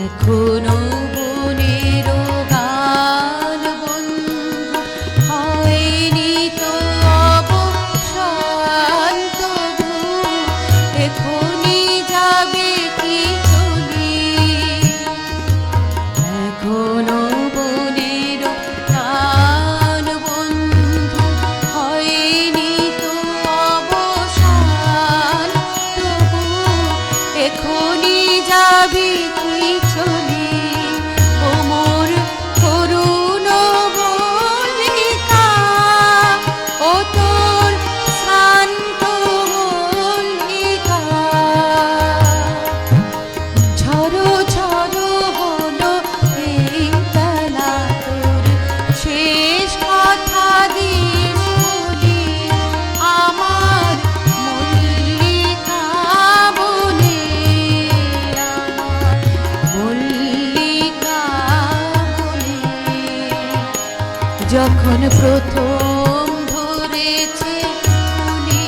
এখনো বনের গান বন্ধু হয়নি তো অবসান, তবু এখনই যাবে কি চলি, এখনো বনের গান বন্ধু হয়নি তো অবসান, তবু এখনই যাবি তুই চলি, ও মোর করুণ মল্লিকা, ও তোর শান্ত মল্লিকা। ঝড়ো ঝড়ো হলো এই বেলা, তোর শেষ কথা দিয়ে শুনি, আমার মল্লিকা বনে, আমার মল্লিকা বনে যখন প্রথম ধরেছে কুলি,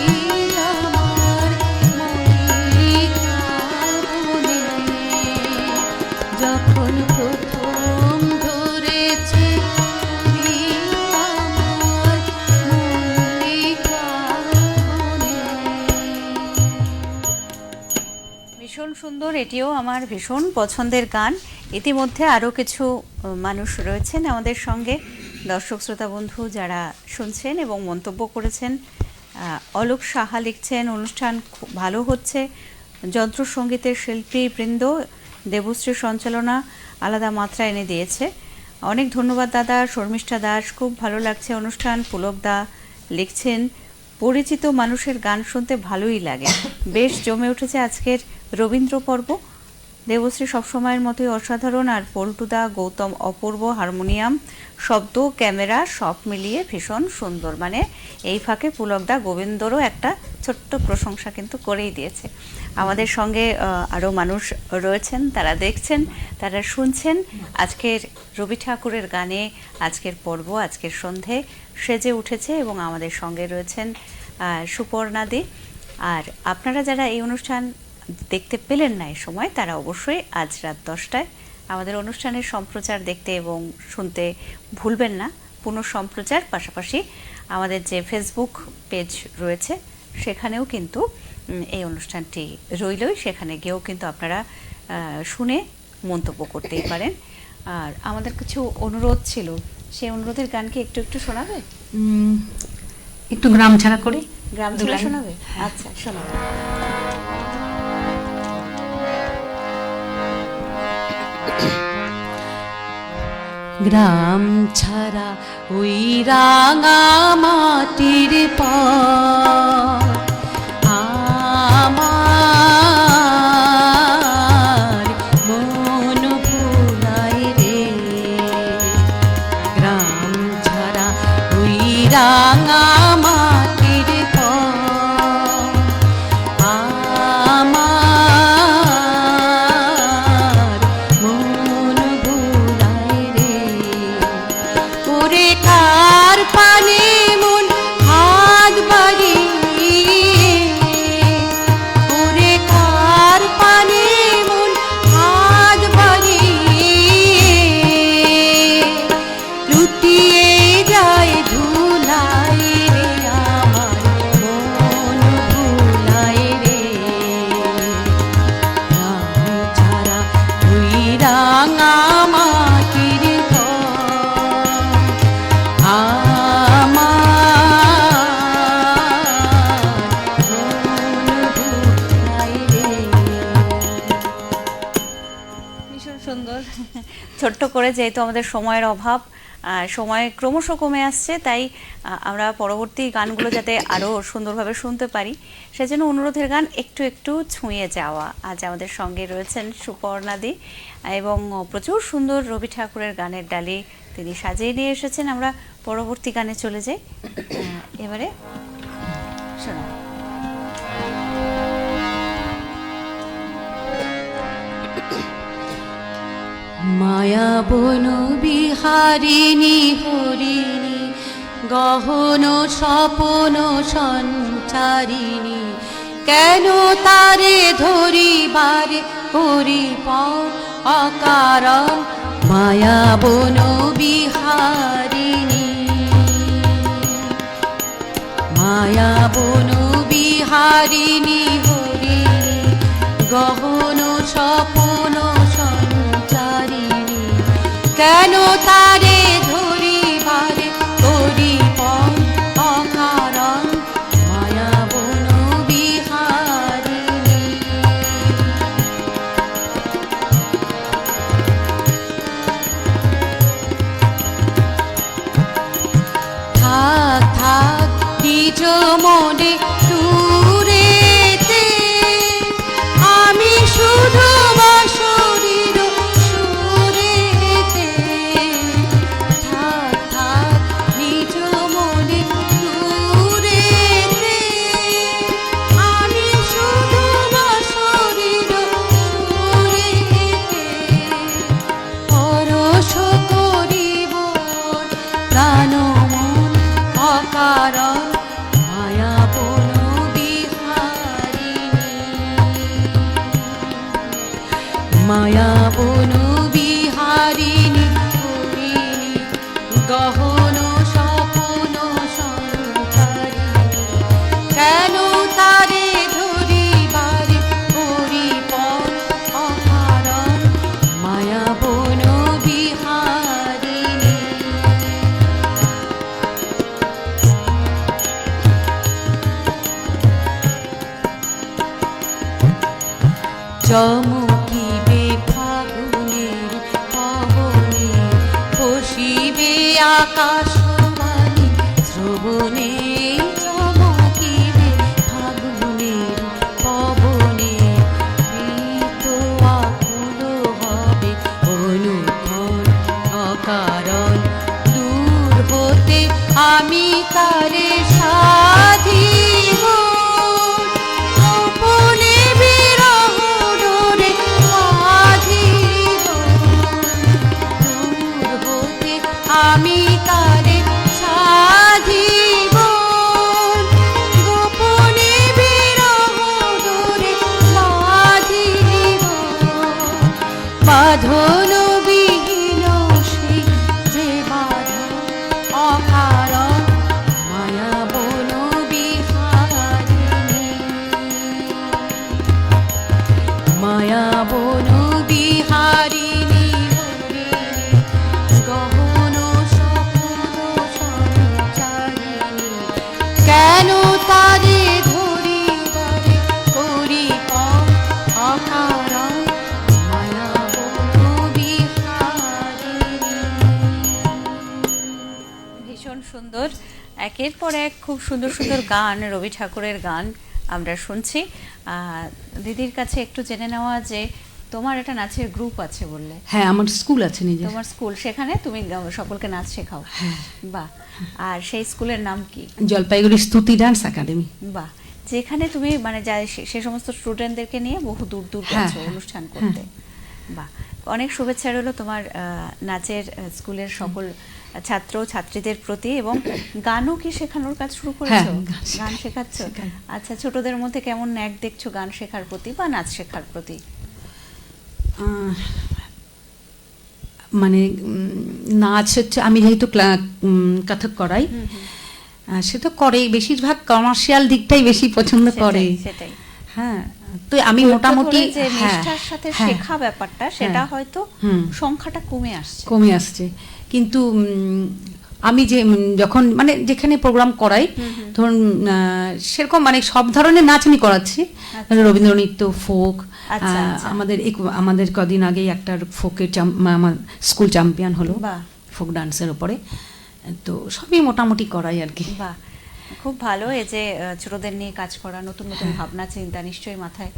আমার মল্লিকা বনে যখন প্রথম ধরেছে কুলি, আমার মল্লিকা বনে। ভীষণ সুন্দর, এটিও আমার ভীষণ পছন্দের গান। ইতিমধ্যে আরও কিছু মানুষ রয়েছেন আমাদের সঙ্গে, দর্শক শ্রোতা বন্ধু যারা শুনছেন এবং মন্তব্য করেছেন। অলোক সাহা লিখছেন অনুষ্ঠান খুব ভালো হচ্ছে, যন্ত্রসঙ্গীতের শিল্পী বৃন্দ দেবশ্রী সঞ্চালনা আলাদা মাত্রা এনে দিয়েছে, অনেক ধন্যবাদ দাদা। শর্মিষ্ঠা দাস, খুব ভালো লাগছে অনুষ্ঠান। পুলক দা লিখছেন পরিচিত মানুষের গান শুনতে ভালোই লাগে, বেশ জমে উঠেছে আজকের রবীন্দ্র পর্ব। দেবশ্রী সবসময়ের মতোই অসাধারণ, আর পল্টুদা গৌতম অপূর্ব, হারমোনিয়াম শব্দ ক্যামেরা সব মিলিয়ে ভীষণ সুন্দর। মানে এই ফাঁকে পুলকদা গোবিন্দরও একটা ছোট্ট প্রশংসা কিন্তু করেই দিয়েছে। আমাদের সঙ্গে আরও মানুষ রয়েছেন, তারা দেখছেন, তারা শুনছেন আজকের রবি ঠাকুরের গানে আজকের পর্ব, আজকের সন্ধে সেজে উঠেছে এবং আমাদের সঙ্গে রয়েছেন সুপর্ণাদি। আর আপনারা যারা এই অনুষ্ঠান দেখতে পেলেন না এই সময়, তারা অবশ্যই আজ রাত 10টায় আমাদের অনুষ্ঠানের সম্প্রচার দেখতে এবং শুনতে ভুলবেন না। পুনঃ সম্প্রচার পাশাপাশি আমাদের যে ফেসবুক পেজ রয়েছে সেখানেও কিন্তু এই অনুষ্ঠানটি রইলই, সেখানে গিয়েও কিন্তু আপনারা শুনে মন্তব্য করতেই পারেন। আর আমাদের কিছু অনুরোধ ছিল, সেই অনুরোধের গান কি একটু একটু শোনাবে? একটু গ্রাম ছাড়া করে গ্রাম ছাড়া শোনাবে? আচ্ছা, শোনাবে। গ্রাম ছাড়া ওই রাঙা মাটির পর আমার মন ভুলায় রে। গ্রাম ছাড়া ওই রাঙা মাটির পর আমার মন ভুলায় রে। ওরে কার পানে মন হাত বাড়িয়ে, ওরে কার পানে মন হাত বাড়িয়ে লুটিয়ে যায় ধুলায় রে। আমার মন ভুলায় রে। রাম ছাড়া তুই রাঙা মাটির ভীষণ সুন্দর। ছোট্ট করে, যেহেতু আমাদের সময়ের অভাব, সময় ক্রমশ কমে আসছে, তাই আমরা পরবর্তী গানগুলো যাতে আরও সুন্দরভাবে শুনতে পারি সেজন্য অনুরোধের গান একটু একটু ছুঁয়ে যাওয়া। আজ আমাদের সঙ্গে রয়েছেন সুপর্ণাদি এবং প্রচুর সুন্দর রবি ঠাকুরের গানের ডালি তিনি সাজিয়ে নিয়ে এসেছেন। আমরা পরবর্তী গানে চলে যাই। এবারে শোনা। মায়া বন বিহারিণী হরিণী গহন স্বপন সঞ্চারিণী, কেন তারে ধরিবারে হরিপদ অকারণ। মায়া বন বিহারিণী, মায়া বন বিহারিণী হরিণী গহন স্বপন সঞ্চারিণী, কেন তারে ধরিবারে হরিপদ অকারণ। মায়া বন বিহারিণী। থাক থাক নিজ মনে দূরেতে, আমি শুধু বাঁশরীর সুরেতে। থাক থাক নিজ মনে দূরেতে, আমি শুধু বাঁশরীর সুরেতে। পরশ করিব প্রাণ মন অকারণ। মায়া বন বিহারিণী, মায়া বন বিহারিণী হরিণী গহন স্বপন সঞ্চারিণী, কেন তারে ধরিবারে হরিপদ অকারণ। মায়া বন বিহারিণী। চমকিবে ফাগুনের পবনে, বসিবে আকাশবাণী শ্রবণে। চমকিবে ফাগুনের পবনে, প্রীত আকুল হবে অনুক্ষণ অকারণ। দূর হতে আমি তারে সাধিব, গোপনে বিরহ ডোরে বাঁধিব। দূর হতে আমি তারে সাধিব, গোপনে বিরহ ভীষণ সুন্দর, একের পর এক খুব সুন্দর সুন্দর গান, রবি ঠাকুরের গান আমরা শুনছি। দিদির কাছে একটু জেনে নেওয়া যে তোমার একটা নাচের গ্রুপ আছে বললে। হ্যাঁ, আমার স্কুল আছে নিজে। তোমার স্কুল, সেখানে তুমি সকলকে নাচ শেখাও? বাহ। আর সেই স্কুলের নাম কি? জলপাইগুড়ি স্তুতি ডান্স একাডেমি। বাহ। যেখানে তুমি মানে সে সমস্ত স্টুডেন্টদেরকে নিয়ে বহু দূর দূর গেছো অনুষ্ঠান করতে। বাহ, অনেক শুভেচ্ছা রইলো তোমার নাচের স্কুলের সকল ছাত্র ছাত্রীদের প্রতি। এবং গানও কি শেখানোর কাজ শুরু করেছো? গান শেখাচ্ছ? আচ্ছা, ছোটদের মধ্যে কেমন ন্যাক দেখছো গান শেখার প্রতি বা নাচ শেখার প্রতি? মানে নাচ হচ্ছে, আমি যেহেতু কথক করাই, সে তো করেই, বেশিরভাগ কমার্শিয়াল দিকটাই বেশি পছন্দ করে। সেটাই। হ্যাঁ, তো আমি মোটামুটি যে নিষ্ঠার সাথে শেখা ব্যাপারটা, সেটা হয়তো সংখ্যাটা কমে আসছে। কিন্তু আমি যে যখন মানে যেখানে প্রোগ্রাম করাই, ধরুন সেরকম মানে সব ধরনের নাচ আমি করাচ্ছি, রবীন্দ্র নৃত্য, ফোক। আমাদের কদিন আগেই একটা ফোকের আমার স্কুল চ্যাম্পিয়ন হলো ফোক ডান্সের উপরে, তো সবই মোটামুটি করাই আর কি। বাহ, খুব ভালো। এই যে ছোটদের নিয়ে কাজ করা, নতুন নতুন ভাবনা চিন্তা নিশ্চয়ই মাথায়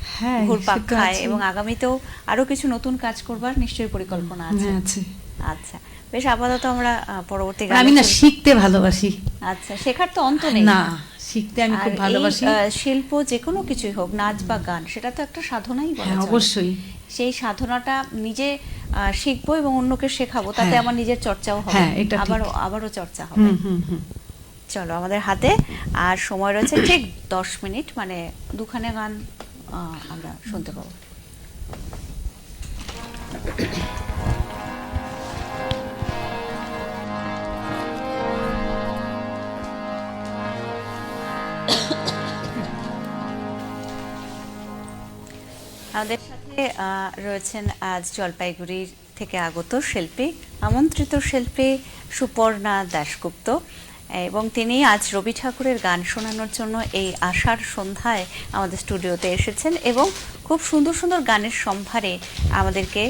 ঘুরপাক খায়, এবং আগামীতেও আরো কিছু নতুন কাজ করবার নিশ্চয়ই পরিকল্পনা আছে। আচ্ছা, বেশ, আপাতত আমরা পরবর্তী গান। আমি না শিখতে ভালোবাসি। আচ্ছা, শেখার তো অন্ত নেই। না, শিখতে আমি খুব ভালোবাসি। শিল্প যে কোনো কিছুই হোক, নাচ বা গান, সেটা তো একটা সাধনাই বলা যায়। অবশ্যই সেই সাধনাটা নিজে শিখবো এবং অন্যকে শেখাবো, তাতে আমার নিজের চর্চাও হবে, আবারও চর্চা হবে। চলো, আমাদের হাতে আর সময় রয়েছে ঠিক 10 মিনিট, মানে দুখানে গান আমরা শুনতে পাবো। আমাদের সাথে রয়েছেন আজ জলপাইগুড়ির থেকে আগত শিল্পী, আমন্ত্রিত শিল্পী সুপর্ণা দাশগুপ্ত, এবং তিনি আজ রবি ঠাকুরের গান শোনানোর জন্য এই আষাঢ় সন্ধ্যায় আমাদের স্টুডিওতে এসেছেন এবং খুব সুন্দর সুন্দর গানের সম্ভারে আমাদেরকে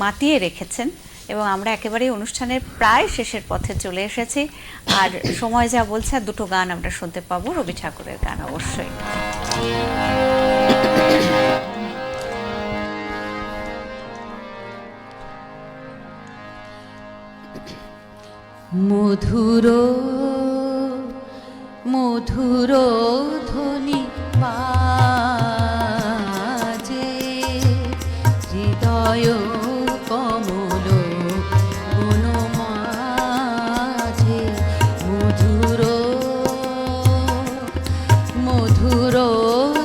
মাতিয়ে রেখেছেন। এবং আমরা একেবারেই অনুষ্ঠানের প্রায় শেষের পথে চলে এসেছি, আর সময় যা বলছে আর দুটো গান আমরা শুনতে পাবো, রবি ঠাকুরের গান অবশ্যই। মধুর মধুর ধ্বনি বাজে হৃদয় কমল বনমাঝে, মধুর মধুর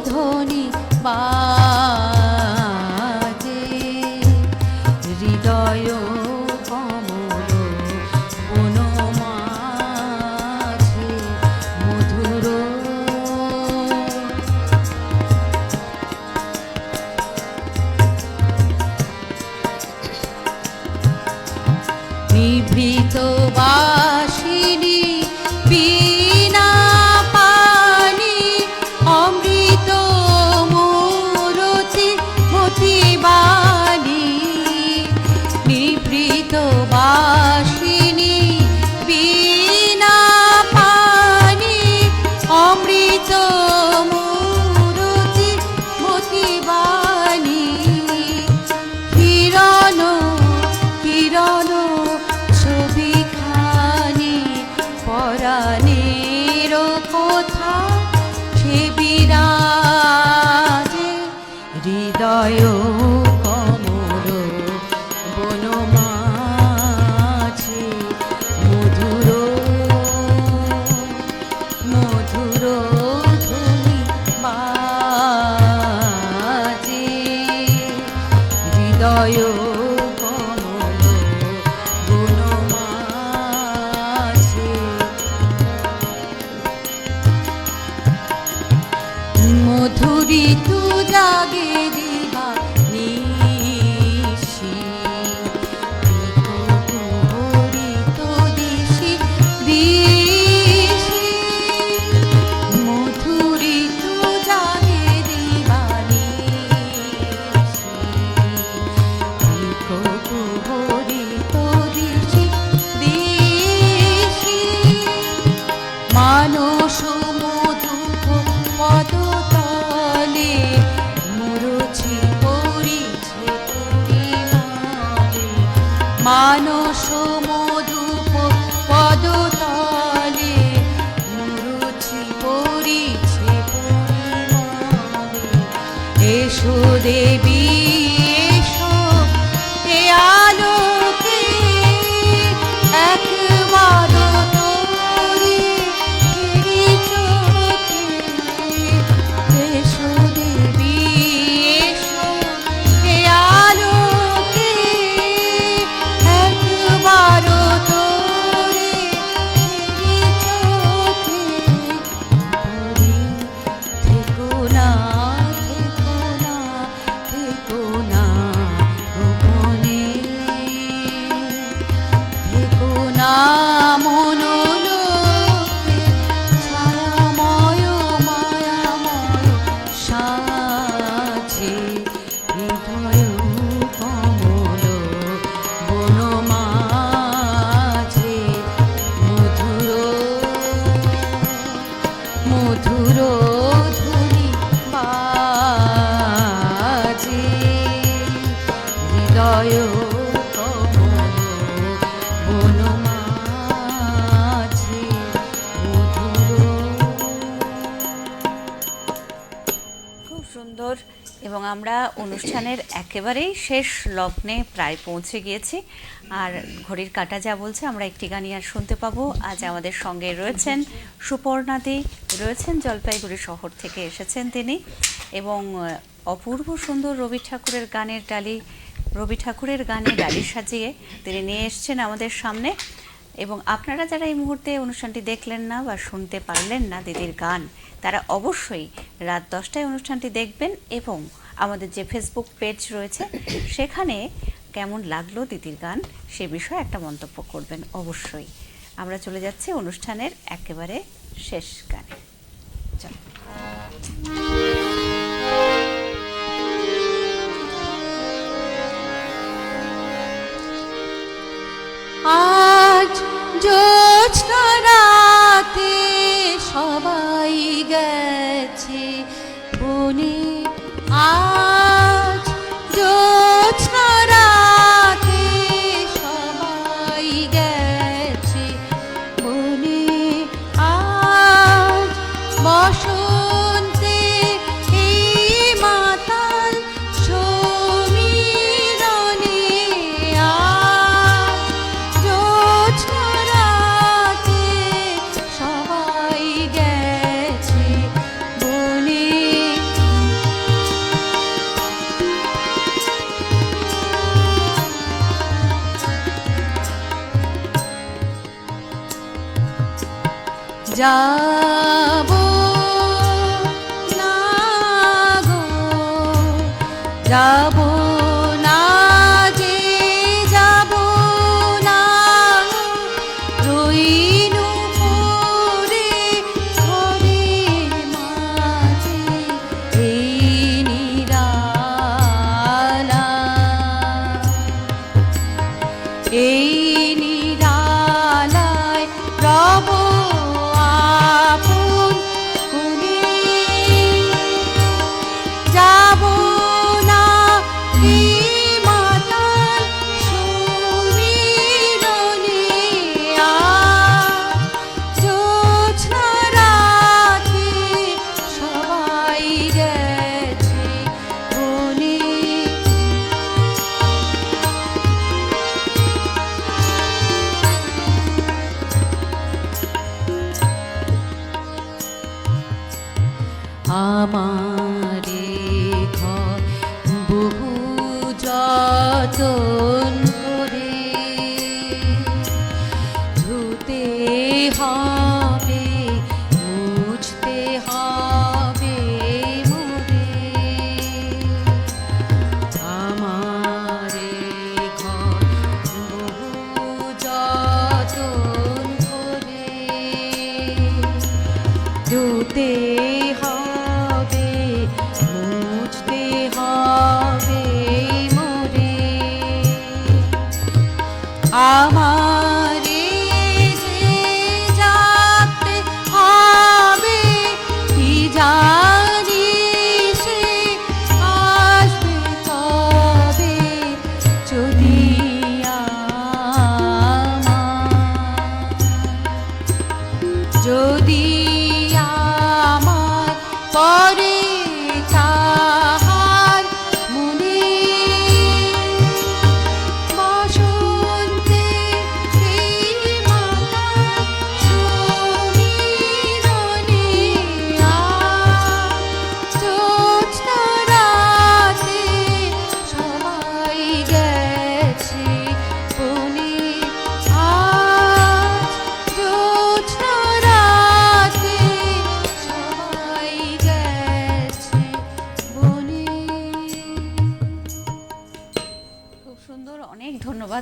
ধ্বনি বাজে হৃদয় নিভৃত বাসিনী বিনা পানি অমৃত মূরতি মতিবাণী, নিভৃত বাসিনী বিনা পানি অমৃত মূরতি মতিবাণী, কিরণ কিরণ ছবিখানি পরাণের কথা সে বিরাজে হৃদয় কমল বনমাঝে, মধুর মধুর ধ্বনি বাজে হৃদয় মধুরী তু জাগে দিবা না মনোলোকে ছায়াময় মায়াময় সাজে হৃদয় কমল বনমাঝে মধুর মধুর ধুলি বাজে হৃদয় কমল বনমাঝে মধুর। খুব সুন্দর। এবং আমরা অনুষ্ঠানের একেবারেই শেষ লগ্নে প্রায় পৌঁছে গিয়েছি, আর ঘড়ির কাঁটা যা বলছে আমরা একটি গানই আর শুনতে পাবো। আজ আমাদের সঙ্গে রয়েছেন সুপর্ণাদি, রয়েছেন জলপাইগুড়ি শহর থেকে এসেছেন তিনি, এবং অপূর্ব সুন্দর রবি ঠাকুরের গানে ডালি সাজিয়ে তিনি নিয়ে এসছেন আমাদের সামনে। এবং আপনারা যারা এই মুহূর্তে অনুষ্ঠানটি দেখলেন না বা শুনতে পারলেন না দিদির গান, তারা অবশ্যই রাত 10টায় অনুষ্ঠানটি দেখবেন এবং আমাদের যে ফেসবুক পেজ রয়েছে সেখানে কেমন লাগলো দিদির গান সে বিষয়ে একটা মন্তব্য করবেন অবশ্যই। আমরা চলে যাচ্ছি অনুষ্ঠানের একেবারে শেষ গানে। চলো। আজ জ্যোৎস্না রাতে সবাই গেছে বনে, আজ জ্যোৎস্না রাতে সবাই গেছে বনে, আজ বসন্তে এই মাতাল সমীরণে, আজ জ্যোৎস্না রাতে সবাই গেছে বনে। যাবো না গো, যাবো না যে, যাবো না রইনু পড়ে ঘরের মাঝে এই নিরালা, এই নিরালায় রব আপন কোণে। যাবো না এই মাতাল সমীরণে, আজ জ্যোৎস্না রাতে সবাই গেছে বনে। আমারে ঘর বহু যতন করে ধুতে হবে, মুছতে হবে মোরে। আমারে ঘর বহু যতন করে ধুতে হবে, মুছতে হবে মোরে। আমারে যে যাতে হবে কি জানি সে আসবে তবে যদি আমার, যদি আমার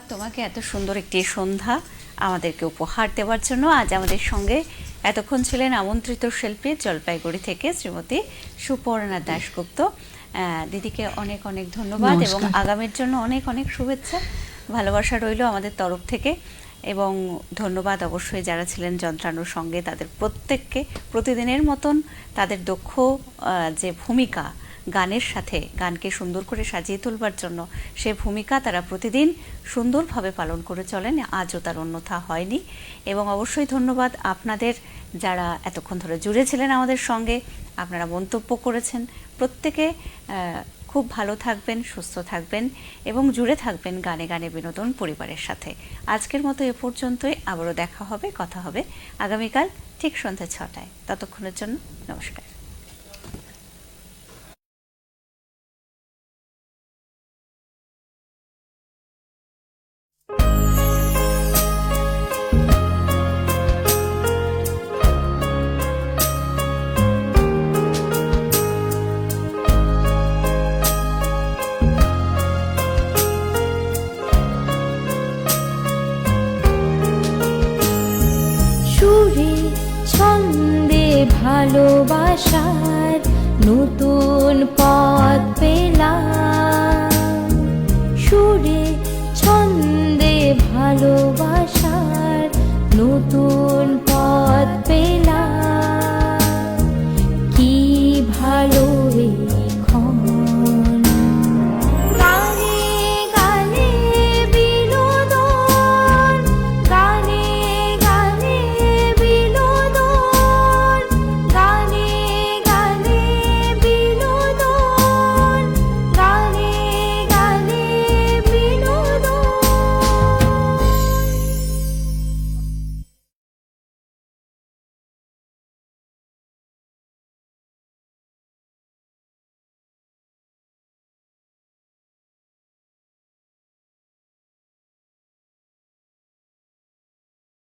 ধন্যবাদ তোমাকে এত সুন্দর একটি সন্ধ্যা আমাদেরকে উপহার দেওয়ার জন্য। আজ আমাদের সঙ্গে এতক্ষণ ছিলেন আমন্ত্রিত শিল্পী জলপাইগুড়ি থেকে শ্রীমতী সুপর্ণা দাশগুপ্ত। দিদিকে অনেক অনেক ধন্যবাদ এবং আগামীর জন্য অনেক অনেক শুভেচ্ছা, ভালোবাসা রইল আমাদের তরফ থেকে। এবং ধন্যবাদ অবশ্যই যারা ছিলেন যন্ত্রাণুর সঙ্গে, তাদের প্রত্যেককে প্রতিদিনের মতন তাদের দক্ষ যে ভূমিকা গানের সাথে, গানকে সুন্দর করে সাজিয়ে তুলবার জন্য সে ভূমিকা তারা প্রতিদিন সুন্দরভাবে পালন করে চলেন, আজও তার অন্যথা হয়নি। এবং অবশ্যই ধন্যবাদ আপনাদের যারা এতক্ষণ ধরে জুড়ে ছিলেন আমাদের সঙ্গে, আপনারা মন্তব্য করেছেন। প্রত্যেকে খুব ভালো থাকবেন, সুস্থ থাকবেন এবং জুড়ে থাকবেন গানে গানে বিনোদন পরিবারের সাথে। আজকের মতো এ পর্যন্তই, আবারও দেখা হবে, কথা হবে আগামীকাল ঠিক সন্ধ্যা 6টায়। ততক্ষণের জন্য নমস্কার। সুরে ছন্দে ভালোবাসার নতুন পথ পেলাম।